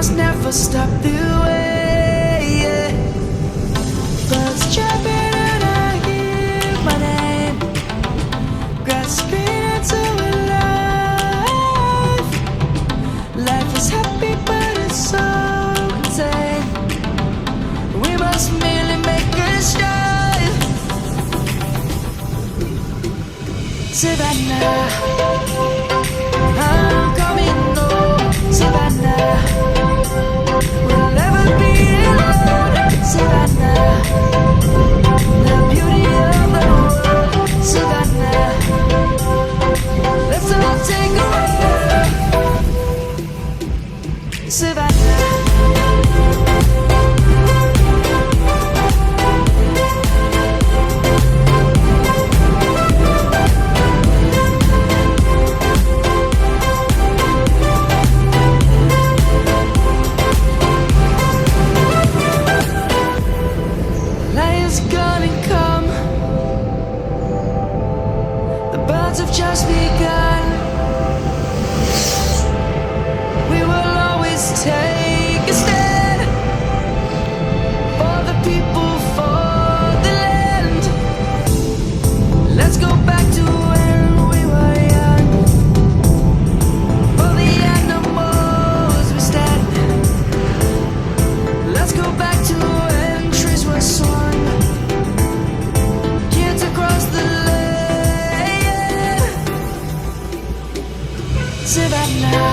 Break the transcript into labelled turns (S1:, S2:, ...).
S1: must never stop the way, yeah. Birds chirping and I hear my name, grasping into life. Life is happy but it's so insane. We must merely make a start. Savannah, I'm coming home. Savannah, we'll never be alone. Savannah, the beauty of the world. Savannah, let's all take a ride. Savannah. Gonna come. The birds have just begun. We will always take a stand for the people, for the land. Let's go back to when we were young. For the animals we stand. Let's go back to when trees were swung. Savannah,